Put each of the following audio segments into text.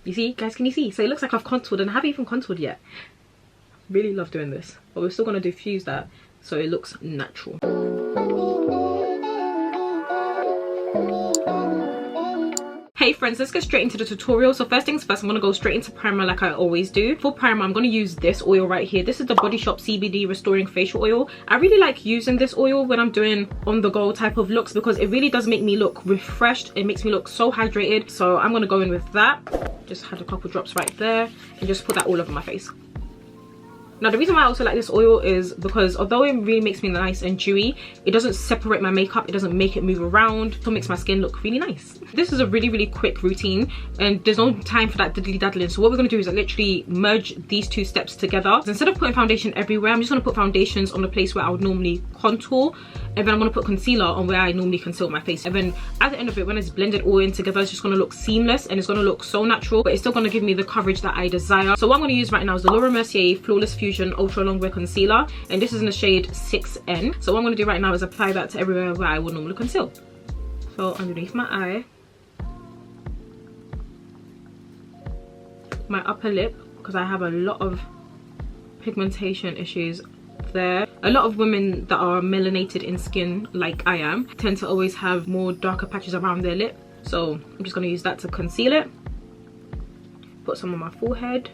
You see, guys, can you see? So it looks like I've contoured, and I haven't even contoured yet. Really love doing this, but we're still going to diffuse that so it looks natural. Hey friends, let's get straight into the tutorial. So first things first, I'm going to go straight into primer like I always do. For primer, I'm going to use this oil right here. This is the Body Shop CBD Restoring Facial Oil. I really like using this oil when I'm doing on the go type of looks because it really does make me look refreshed. It makes me look so hydrated. So I'm going to go in with that. Just had a couple drops right there and just put that all over my face. Now the reason why I also like this oil is because although it really makes me nice and dewy, it doesn't separate my makeup, it doesn't make it move around, so it makes my skin look really nice. This is a really quick routine and there's no time for that diddly daddling. So what we're going to do is literally merge these two steps together. So instead of putting foundation everywhere, I'm just going to put foundations on the place where I would normally contour, and then I'm going to put concealer on where I normally conceal my face. And then at the end of it, when it's blended all in together, it's just going to look seamless and it's going to look so natural, but it's still going to give me the coverage that I desire. So what I'm going to use right now is the Mercier Flawless Fusion Ultra Longwear Concealer, and this is in the shade 6N. So what I'm going to do right now is apply that to everywhere where I would normally conceal. So underneath my eye, my upper lip, because I have a lot of pigmentation issues there. A lot of women that are melanated in skin like I am tend to always have more darker patches around their lip, so I'm just going to use that to conceal it. Put some on my forehead.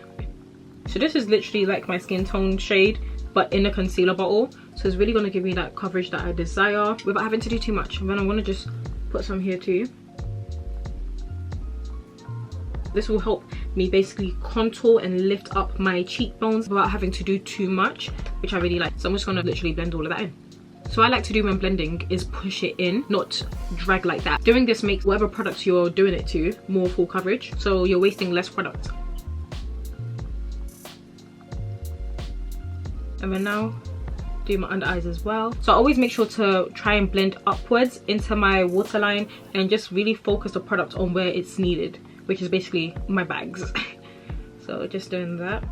So this is literally like my skin tone shade but in a concealer bottle, so it's really going to give me that coverage that I desire without having to do too much. And then I'm going to just put some here too. This will help me basically contour and lift up my cheekbones without having to do too much, which I really like. So I'm just going to literally blend all of that in. So what I like to do when blending is push it in, not drag like that. Doing this makes whatever product you're doing it to more full coverage, so you're wasting less product. And then now do my under eyes as well. So I always make sure to try and blend upwards into my waterline and just really focus the product on where it's needed, which is basically my bags. So just doing that.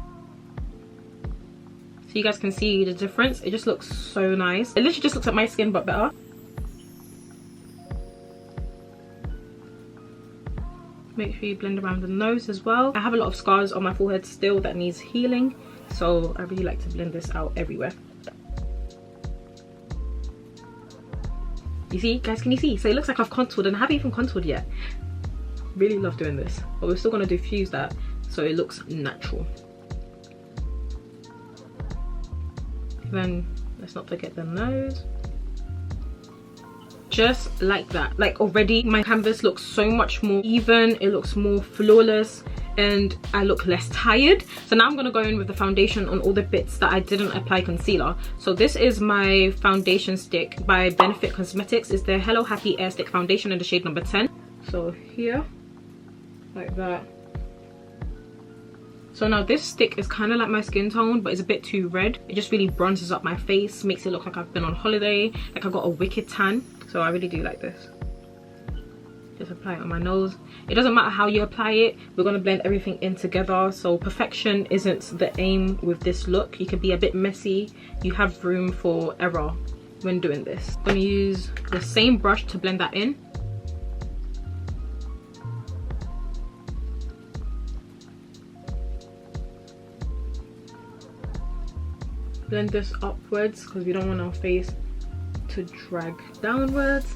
So you guys can see the difference. It just looks so nice. It literally just looks like my skin but better. Make sure you blend around the nose as well. I have a lot of scars on my forehead still that needs healing, so I really like to blend this out everywhere. You see, guys, can you see? So it looks like I've contoured, and I haven't even contoured yet. Really love doing this, but we're still going to diffuse that so it looks natural. Then let's not forget the nose. Just like that. Like already my canvas looks so much more even, it looks more flawless, and I look less tired. So now I'm going to go in with the foundation on all the bits that I didn't apply concealer. So this is my foundation stick by Benefit Cosmetics. It's their Hello Happy Air Stick Foundation in the shade number 10. So here, like that. So now this stick is kind of like my skin tone, but it's a bit too red. It just really bronzes up my face, makes it look like I've been on holiday, like I got a wicked tan. So I really do like this. Just apply it on my nose. It doesn't matter how you apply it, we're going to blend everything in together. So perfection isn't the aim with this look. You can be a bit messy, you have room for error when doing this. I'm going to use the same brush to blend that in. Blend this upwards because we don't want our face to drag downwards.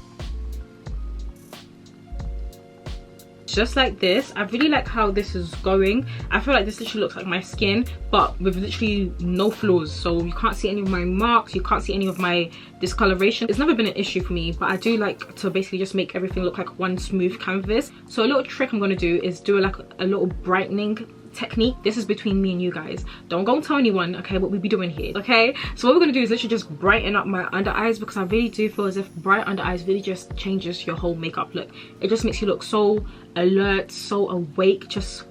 Just like this. I really like how this is going. I feel like this literally looks like my skin but with literally no flaws, so you can't see any of my marks, you can't see any of my discoloration. It's never been an issue for me, but I do like to basically just make everything look like one smooth canvas. So a little trick I'm going to do is do like a little brightening technique. This is between me and you guys, don't go and tell anyone, okay, what we be doing here. Okay, so what we're gonna do is literally just brighten up my under eyes, because I really do feel as if bright under eyes really just changes your whole makeup look. It just makes you look so alert, so awake, just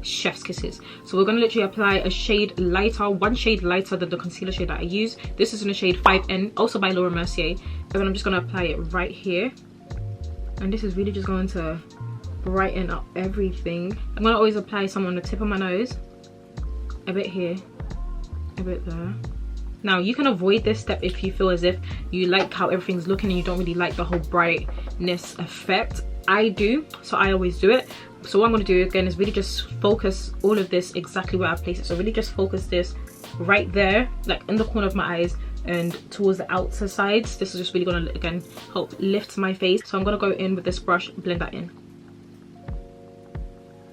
chef's kisses. So we're gonna literally apply a shade lighter, one shade lighter than the concealer shade that I use. This is in the shade 5N, also by Mercier, and then I'm just gonna apply it right here, and this is really just going to brighten up everything. I'm gonna always apply some on the tip of my nose, a bit here, a bit there. Now you can avoid this step if you feel as if you like how everything's looking and you don't really like the whole brightness effect. I do, so I always do it, So what I'm going to do again is really just focus all of this exactly where I place it. So really just focus this right there, like in the corner of my eyes and towards the outer sides. This is just really going to again help lift my face. So I'm going to go in with this brush, blend that in.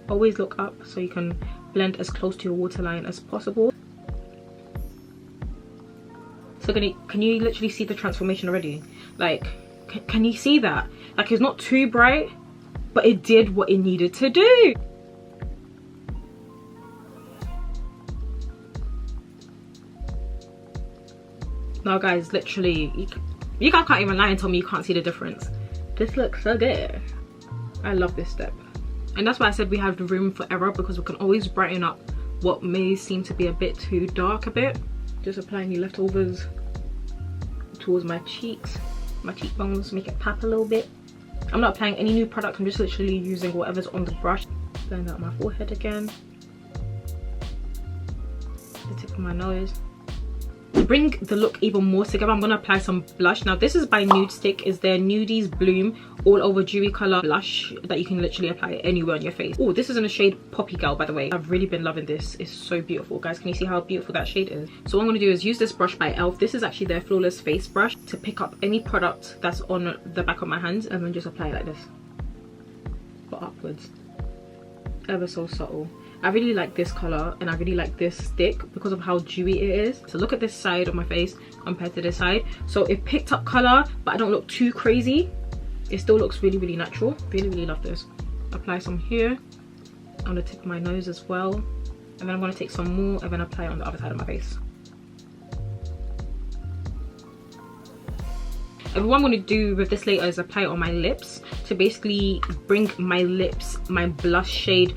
Always look up so you can blend as close to your waterline as possible. So can you literally see the transformation already? Like, can you see that? Like, it's not too bright, but it did what it needed to do. Now guys, literally, you guys can't even lie and tell me you can't see the difference. This looks so good. I love this step. And that's why I said we have the room for error, because we can always brighten up what may seem to be a bit too dark a bit. Just applying the leftovers towards my cheeks, my cheekbones, make it pop a little bit. I'm not applying any new product, I'm just literally using whatever's on the brush. Blend out my forehead again. The tip of my nose. To bring the look even more together, I'm going to apply some blush. Now this is by NUDESTIX. It's their Nudies Bloom all over dewy color blush that you can literally apply anywhere on your face. Oh, this is in the shade Poppy Girl, by the way. I've really been loving this. It's so beautiful. Guys, can you see how beautiful that shade is? So what I'm going to do is use this brush by e.l.f. This is actually their Flawless Face Brush, to pick up any product that's on the back of my hands and then just apply it like this, but upwards, ever so subtle. I really like this color and I really like this stick because of how dewy it is. So look at this side of my face compared to this side. So it picked up color, but I don't look too crazy. It still looks really, really natural. Really, really love this. Apply some here on the tip of my nose as well. And then I'm going to take some more and then apply it on the other side of my face. And what I'm going to do with this later is apply it on my lips to basically bring my lips, my blush shade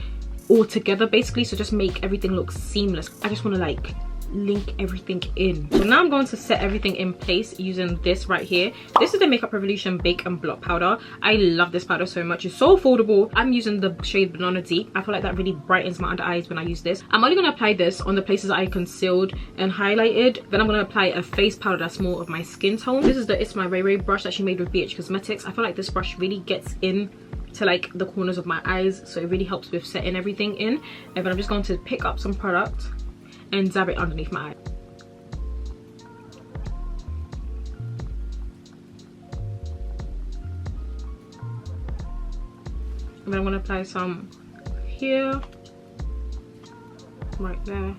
all together basically, so just make everything look seamless. I just want to like link everything in. So now I'm going to set everything in place using this right here. This is the Makeup Revolution Bake and Blot powder. I love this powder so much. It's so affordable. I'm using the shade Banana Deep. I feel like that really brightens my under eyes when I use this. I'm only going to apply this on the places I concealed and highlighted. Then I'm going to apply a face powder that's more of my skin tone. This is the It's My Ray Ray brush that she made with BH Cosmetics. I feel like this brush really gets in to like the corners of my eyes, so it really helps with setting everything in. And then I'm just going to pick up some product and dab it underneath my eye. And then I'm going to apply some here, right there,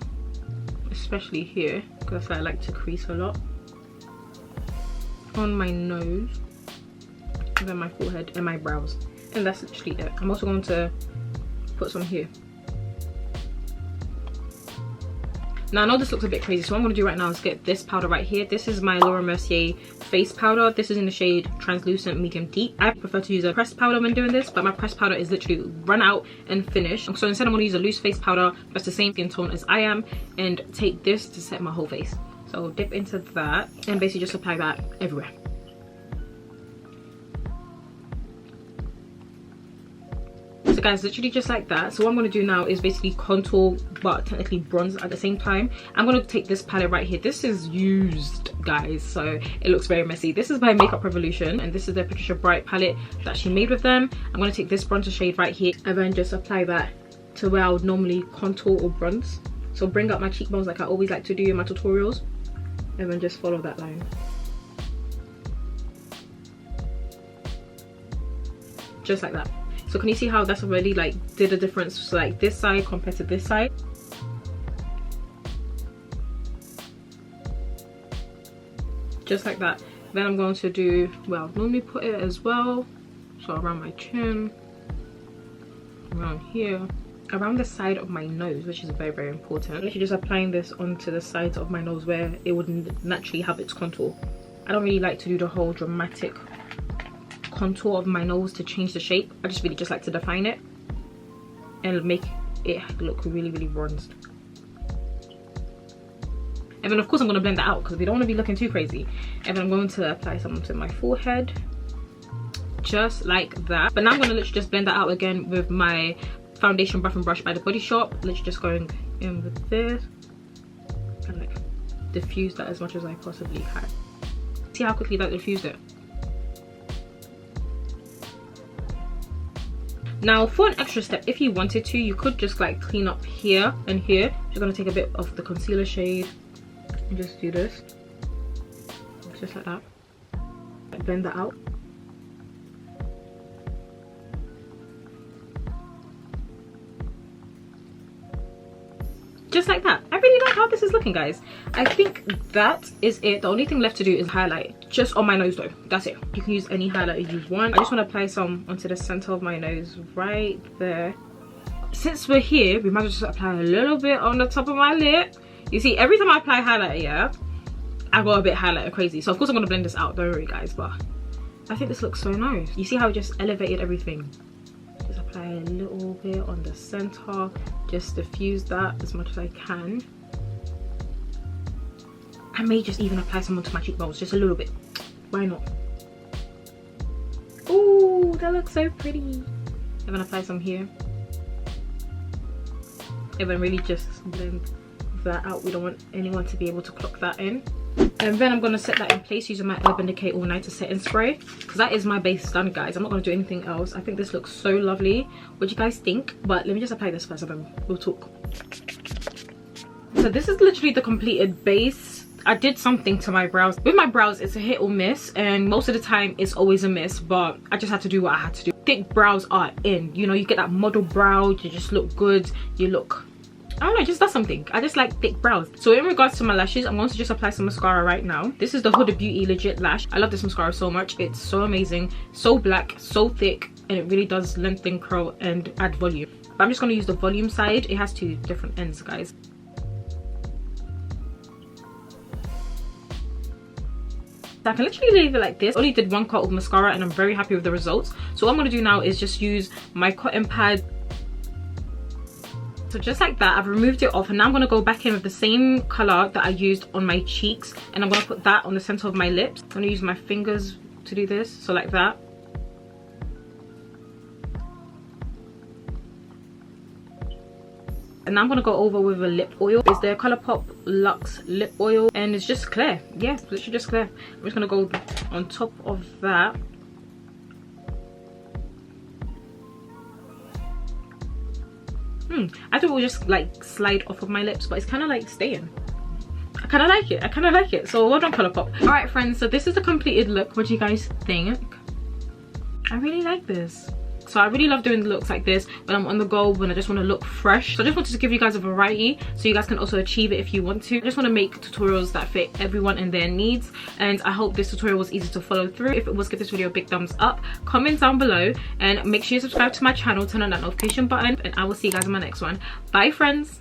especially here because I like to crease a lot, on my nose, and then my forehead and my brows. And that's literally it. I'm also going to put some here. Now I know this looks a bit crazy, so what I'm going to do right now is get this powder right here. This is my Laura Mercier face powder. This is in the shade Translucent Medium Deep. I prefer to use a pressed powder when doing this, but my pressed powder is literally run out and finished. So instead I'm going to use a loose face powder that's the same skin tone as I am, and take this to set my whole face. So dip into that and basically just apply that everywhere. So guys, literally just like that. So what I'm going to do now is basically contour but technically bronze at the same time. I'm going to take this palette right here. This is used, guys, so it looks very messy. This is by Makeup Revolution and this is their Patricia Bright palette that she made with them. I'm going to take this bronzer shade right here and then just apply that to where I would normally contour or bronze. So bring up my cheekbones like I always like to do in my tutorials, and then just follow that line. Just like that. So can you see how that's already like did a difference, like this side compared to this side? Just like that. Then I'm going to do, well, normally put it as well, so around my chin, around here, around the side of my nose, which is very, very important. I'm literally just applying this onto the sides of my nose where it would naturally have its contour. I don't really like to do the whole dramatic contour of my nose to change the shape. I just really just like to define it and make it look really, really bronzed. And then of course I'm going to blend that out because we don't want to be looking too crazy. And then I'm going to apply some to my forehead, just like that. But now I'm going to literally just blend that out again with my foundation buff and brush by The Body Shop. Literally just going in with this and like diffuse that as much as I possibly can. See how quickly that diffused it? Now for an extra step, if you wanted to, you could just like clean up here and here. Just gonna take a bit of the concealer shade and just do this, just like that. Blend that out. Just like that. I really like how this is looking, guys. I think that is it. The only thing left to do is highlight, just on my nose though. That's it. You can use any highlighter you want. I just want to apply some onto the center of my nose right there. Since we're here, we might as well just apply a little bit on the top of my lip. You see, every time I apply highlighter, yeah, I go a bit highlighter crazy. So of course I'm going to blend this out, don't worry guys, but I think this looks so nice. You see how it just elevated everything? Just apply a little bit on the center, just diffuse that as much as I can. I may just even apply some onto my cheekbones, just a little bit. Why not? Oh, that looks so pretty. I'm gonna apply some here. And then really just blend that out. We don't want anyone to be able to clock that in. And then I'm gonna set that in place using my Urban Decay All Nighter setting spray, because that is my base done, guys. I'm not gonna do anything else. I think this looks so lovely. What do you guys think? But let me just apply this first and then we'll talk. So this is literally the completed base. I did something to my brows. With my brows, it's a hit or miss, and most of the time it's always a miss, but I just had to do what I had to do. Thick brows are in, you know, you get that model brow, you just look good, you look, I don't know, it just does something. I just like thick brows. So in regards to my lashes, I'm going to just apply some mascara right now. This is the Huda Beauty Legit Lash. I love this mascara so much. It's so amazing, so black, so thick, and it really does lengthen, curl, and add volume. But I'm just going to use the volume side. It has two different ends, guys. I can literally leave it like this. I only did one coat of mascara and I'm very happy with the results. So what I'm going to do now is just use my cotton pad. So just like that, I've removed it off, and now I'm going to go back in with the same colour that I used on my cheeks, and I'm going to put that on the centre of my lips. I'm going to use my fingers to do this, so like that. And now I'm going to go over with a lip oil. It's the Colourpop Luxe lip oil, and it's just clear. Yeah, it's literally just clear. I'm just going to go on top of that. I thought it would just like slide off of my lips, but it's kind of like staying. I kind of like it. I kind of like it. So well done, Colourpop. All right, friends. So this is the completed look. What do you guys think? I really like this. So I really love doing looks like this when I'm on the go, when I just want to look fresh. So I just wanted to give you guys a variety so you guys can also achieve it if you want to. I just want to make tutorials that fit everyone and their needs, and I hope this tutorial was easy to follow through. If it was, give this video a big thumbs up, comment down below, and make sure you subscribe to my channel, turn on that notification button, and I will see you guys in my next one. Bye, friends.